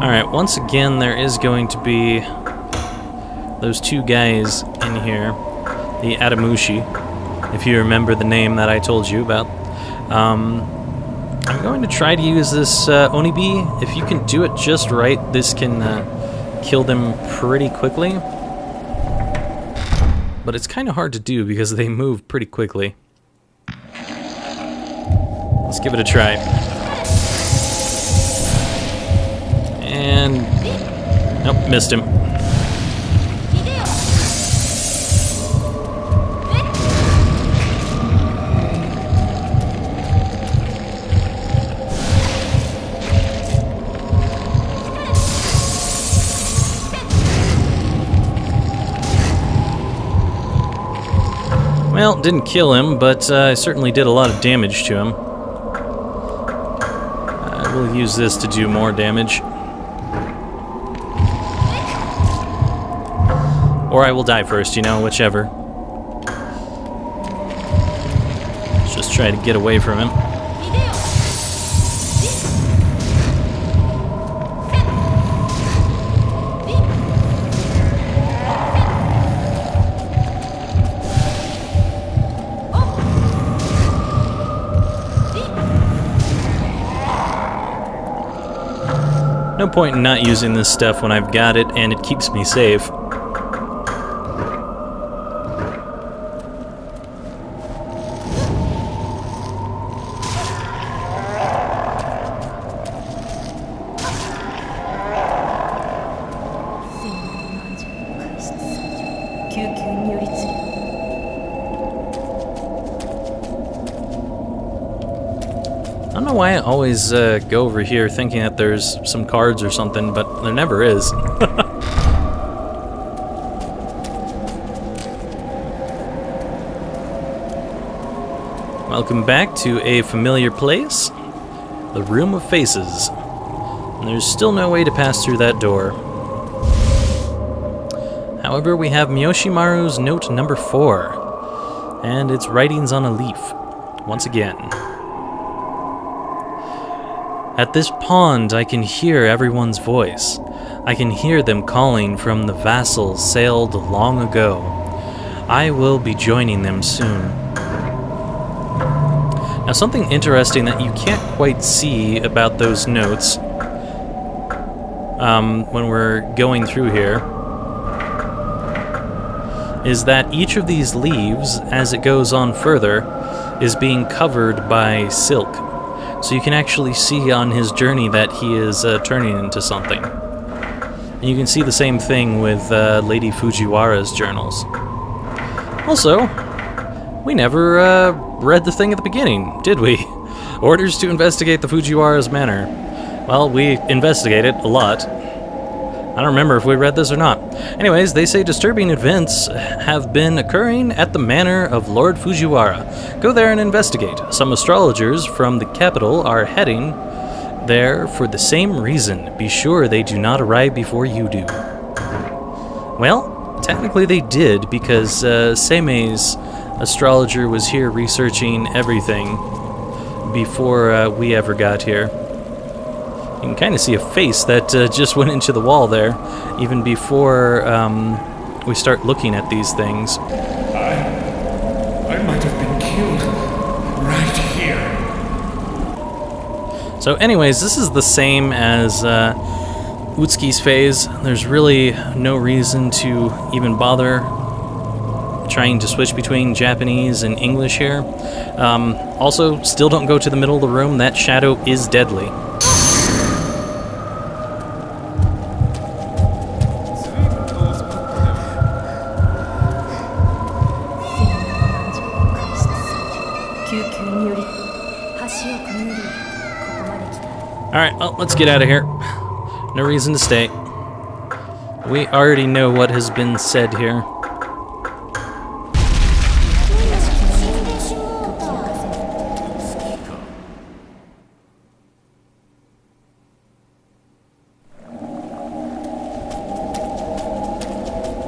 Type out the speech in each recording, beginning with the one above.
Alright, once again there is going to be those two guys in here, the Adamushi, if you remember the name that I told you about. I'm going to try to use this Onibi. If you can do it just right, this can kill them pretty quickly. But it's kind of hard to do because they move pretty quickly. Let's give it a try. And... nope, missed him. Well, didn't kill him, but I certainly did a lot of damage to him. I will use this to do more damage. Or I will die first, you know, whichever. Let's just try to get away from him. No point in not using this stuff when I've got it, and it keeps me safe. I don't know why I always go over here thinking that there's some cards or something, but there never is. Welcome back to a familiar place, the Room of Faces. And there's still no way to pass through that door. However, we have Miyoshimaru's note number 4, and it's writings on a leaf, once again. At this pond, I can hear everyone's voice. I can hear them calling from the vessel sailed long ago. I will be joining them soon. Now, something interesting that you can't quite see about those notes when we're going through here is that each of these leaves, as it goes on further, is being covered by silk. So you can actually see on his journey that he is turning into something. And you can see the same thing with Lady Fujiwara's journals. Also, we never read the thing at the beginning, did we? Orders to investigate the Fujiwara's manor. Well, we investigated a lot. I don't remember if we read this or not. Anyways, they say disturbing events have been occurring at the manor of Lord Fujiwara. Go there and investigate. Some astrologers from the capital are heading there for the same reason. Be sure they do not arrive before you do. Well, technically they did, because Seime's astrologer was here researching everything before we ever got here. You can kind of see a face that just went into the wall there, even before we start looking at these things. I might have been killed right here. So anyways, this is the same as Utsuki's phase. There's really no reason to even bother trying to switch between Japanese and English here. Also, still don't go to the middle of the room. That shadow is deadly. Alright, well, let's get out of here. No reason to stay. We already know what has been said here.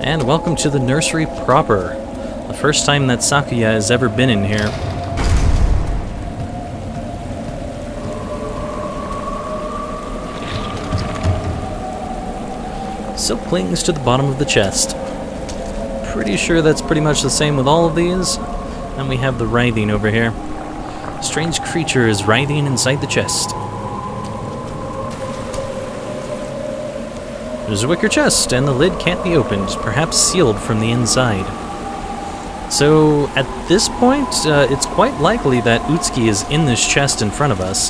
And welcome to the nursery proper. The first time that Sakuya has ever been in here. Silk clings to the bottom of the chest. Pretty sure that's pretty much the same with all of these. Then we have the writhing over here. Strange creature is writhing inside the chest. There's a wicker chest, and the lid can't be opened, perhaps sealed from the inside. So, at this point, it's quite likely that Utsuki is in this chest in front of us.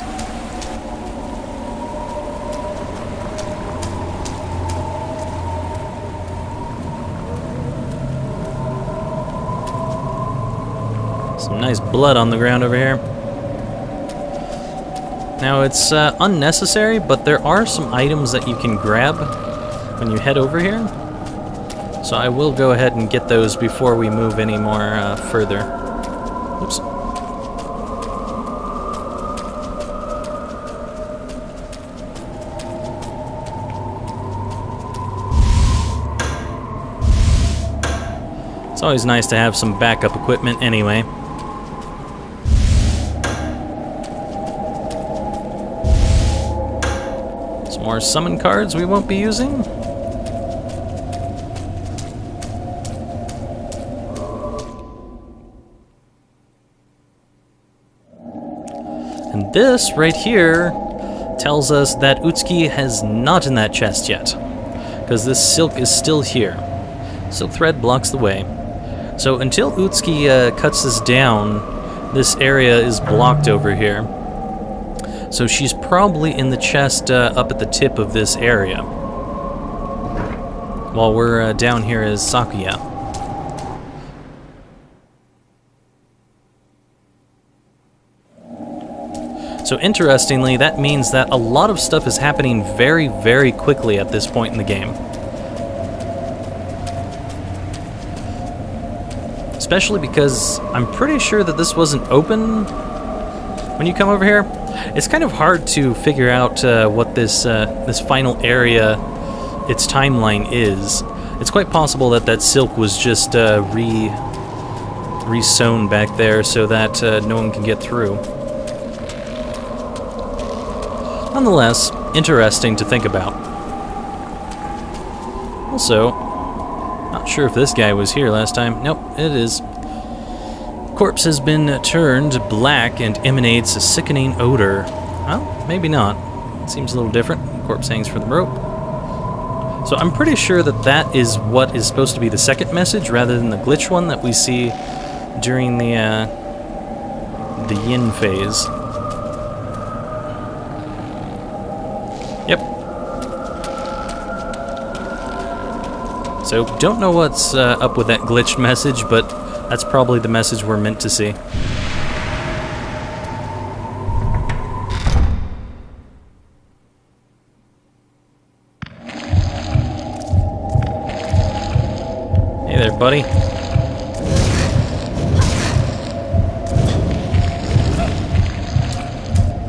Some nice blood on the ground over here. Now, it's unnecessary, but there are some items that you can grab when you head over here. So I will go ahead and get those before we move any more further. Oops. It's always nice to have some backup equipment anyway. Some more summon cards we won't be using. And this right here tells us that Utsuki is not in that chest yet, because this silk is still here. Silk thread blocks the way. So until Utsuki cuts this down, this area is blocked over here. So she's probably in the chest up at the tip of this area, while we're down here as Sakuya. So interestingly, that means that a lot of stuff is happening very, very quickly at this point in the game. Especially because I'm pretty sure that this wasn't open when you come over here. It's kind of hard to figure out what this final area, its timeline is. It's quite possible that that silk was just re-sewn back there so that no one can get through. Nonetheless, interesting to think about. Also, not sure if this guy was here last time. Nope, it is. Corpse has been turned black and emanates a sickening odor. Well, maybe not. It seems a little different. Corpse hangs from the rope. So I'm pretty sure that that is what is supposed to be the second message rather than the glitch one that we see during the yin phase. Yep. So, don't know what's up with that glitched message, but that's probably the message we're meant to see. Hey there, buddy.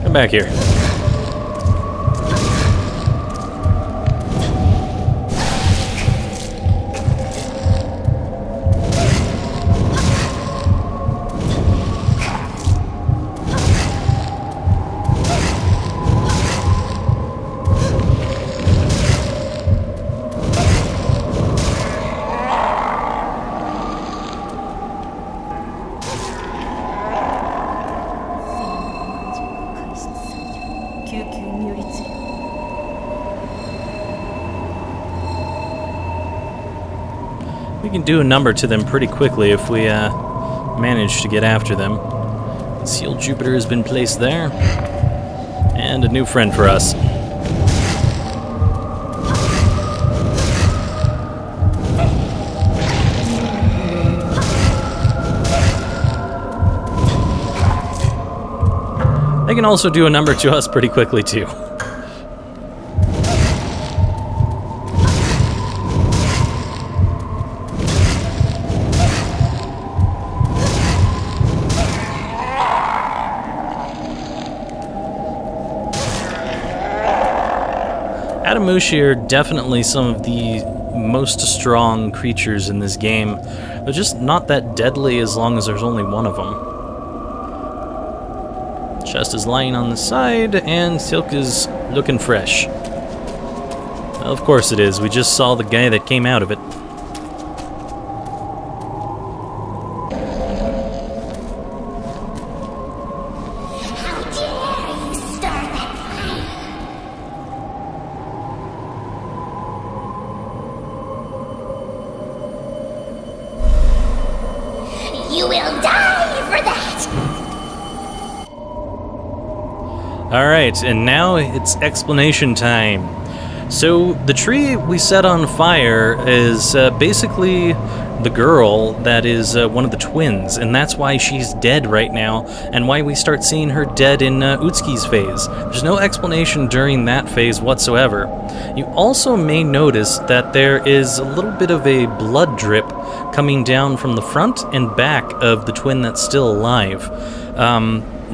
Come back here. We can do a number to them pretty quickly if we manage to get after them. Sealed Jupiter has been placed there. And a new friend for us. They can also do a number to us pretty quickly too. Adamushi are definitely some of the most strong creatures in this game. They're just not that deadly as long as there's only one of them. Chest is lying on the side, and Silk is looking fresh. Of course it is. We just saw the guy that came out of it. How dare you start that fire? You will die for that! Alright, and now it's explanation time. So, the tree we set on fire is basically the girl that is one of the twins, and that's why she's dead right now, and why we start seeing her dead in Utsuki's phase. There's no explanation during that phase whatsoever. You also may notice that there is a little bit of a blood drip coming down from the front and back of the twin that's still alive.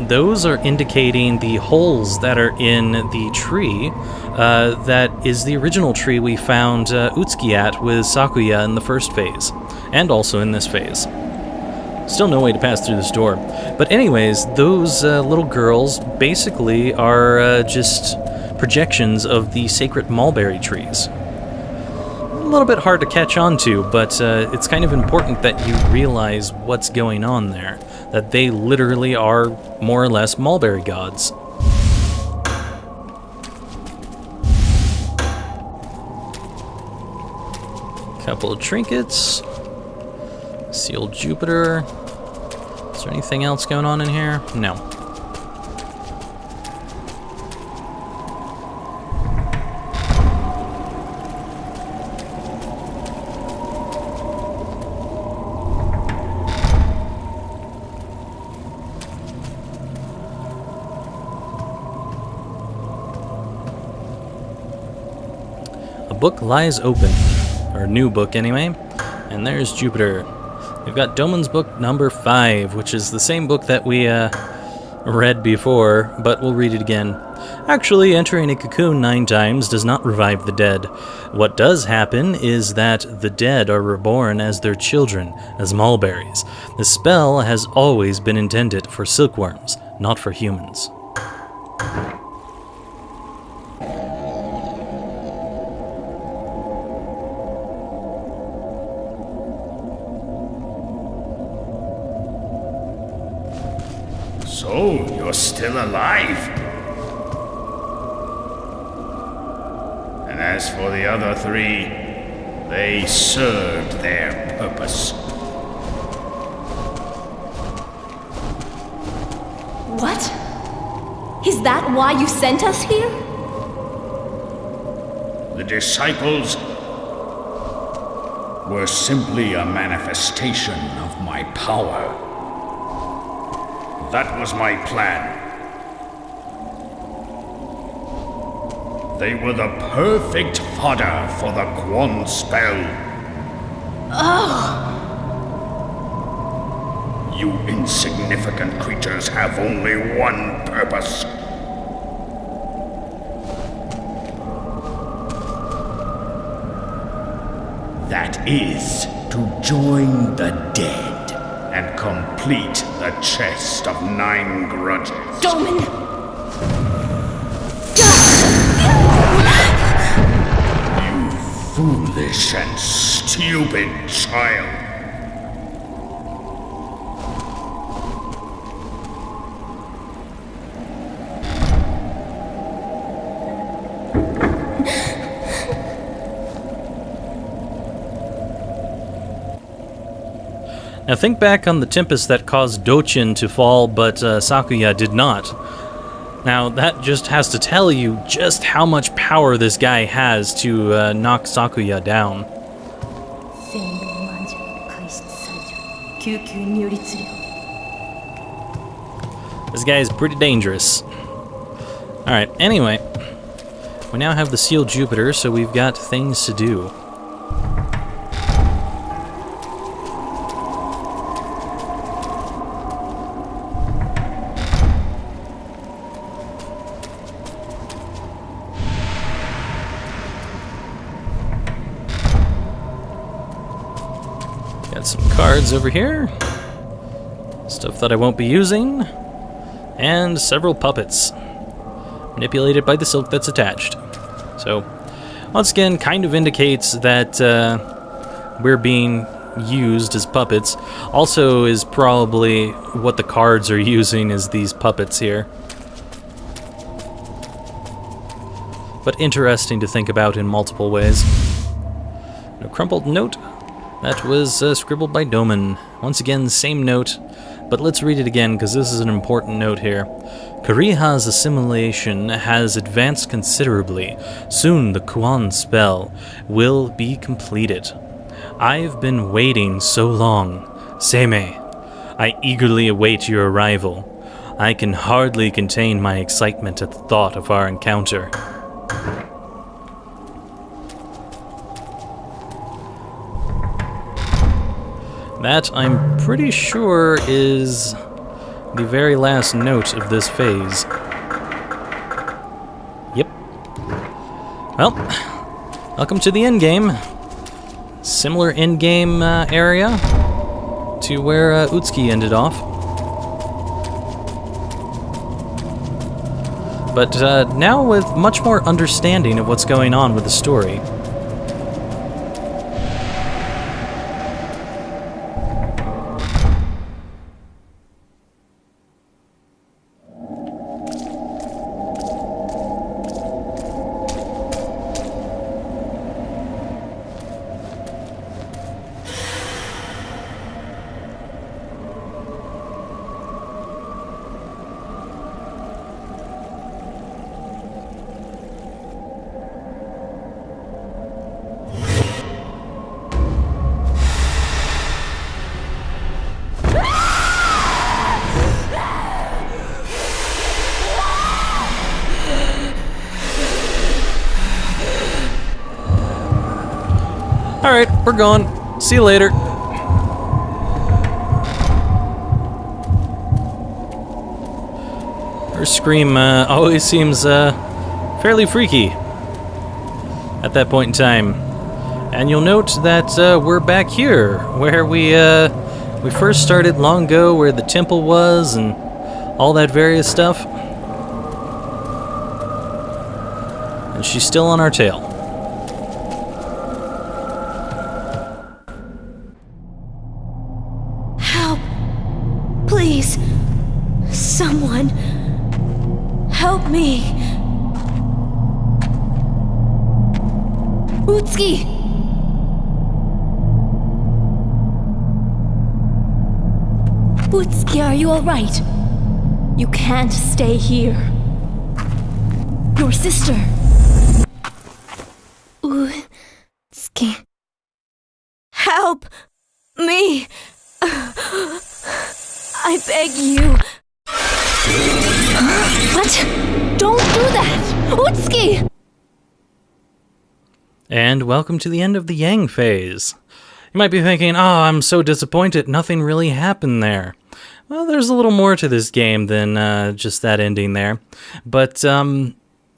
Those are indicating the holes that are in the tree that is the original tree we found Utsuki at with Sakuya in the first phase, and also in this phase. Still no way to pass through this door. But anyways, those little girls basically are just projections of the sacred mulberry trees. A little bit hard to catch on to, but it's kind of important that you realize what's going on there. That they literally are more or less mulberry gods. Couple of trinkets. Sealed Jupiter. Is there anything else going on in here? No. Book lies open, or a new book anyway, and there's Jupiter. We've got Domon's book number 5, which is the same book that we read before, but we'll read it again. Actually, entering a cocoon 9 times does not revive the dead. What does happen is that the dead are reborn as their children, as mulberries. The spell has always been intended for silkworms, not for humans. So, you're still alive? And as for the other 3, they served their purpose. What? Is that why you sent us here? The disciples were simply a manifestation of my power. That was my plan. They were the perfect fodder for the Kuon spell. Oh! You insignificant creatures have only one purpose. That is to join the dead and complete the chest of 9 grudges. Domon! You foolish and stupid child. Now think back on the tempest that caused Dochin to fall, but Sakuya did not. Now that just has to tell you just how much power this guy has to knock Sakuya down. This guy is pretty dangerous. Alright, anyway. We now have the sealed Jupiter, so we've got things to do. Got some cards over here. Stuff that I won't be using. And several puppets. Manipulated by the silk that's attached. So, once again, kind of indicates that we're being used as puppets. Also is probably what the cards are using is these puppets here. But interesting to think about in multiple ways. A crumpled note. That was scribbled by Doman. Once again, same note, but let's read it again because this is an important note here. Kuriha's assimilation has advanced considerably. Soon the Kuon spell will be completed. I've been waiting so long. Seimei, I eagerly await your arrival. I can hardly contain my excitement at the thought of our encounter. That, I'm pretty sure, is the very last note of this phase. Yep. Well, welcome to the endgame. Similar endgame area to where Utsuki ended off. But now with much more understanding of what's going on with the story. Alright, we're going. See you later. Her scream always seems fairly freaky at that point in time. And you'll note that we're back here, where we first started long ago, where the temple was and all that various stuff. And she's still on our tail. Please, someone, help me. Utsuki! Utsuki, are you alright? You can't stay here. Your sister. Utsuki. Help me! I beg you. What? Don't do that! Utsuki! And welcome to the end of the Yang phase. You might be thinking, oh, I'm so disappointed, nothing really happened there. Well, there's a little more to this game than just that ending there. But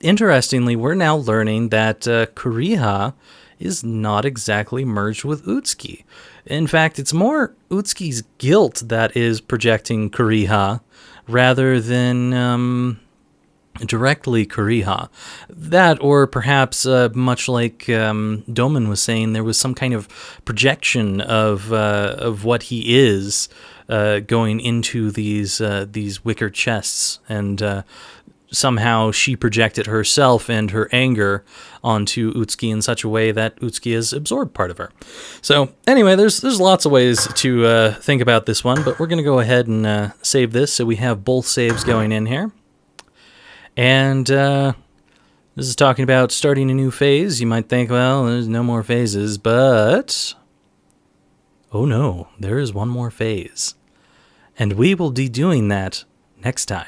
interestingly, we're now learning that Kuriha is not exactly merged with Utsuki. In fact, it's more Utsuki's guilt that is projecting Kuriha rather than directly Kuriha. That, or perhaps much like Doman was saying, there was some kind of projection of what he is going into these wicker chests, and somehow she projected herself and her anger onto Utsuki in such a way that Utsuki has absorbed part of her. So anyway, there's lots of ways to think about this one, but we're going to go ahead and save this so we have both saves going in here. And this is talking about starting a new phase. You might think, well, there's no more phases, but oh no, there is one more phase. And we will be doing that next time.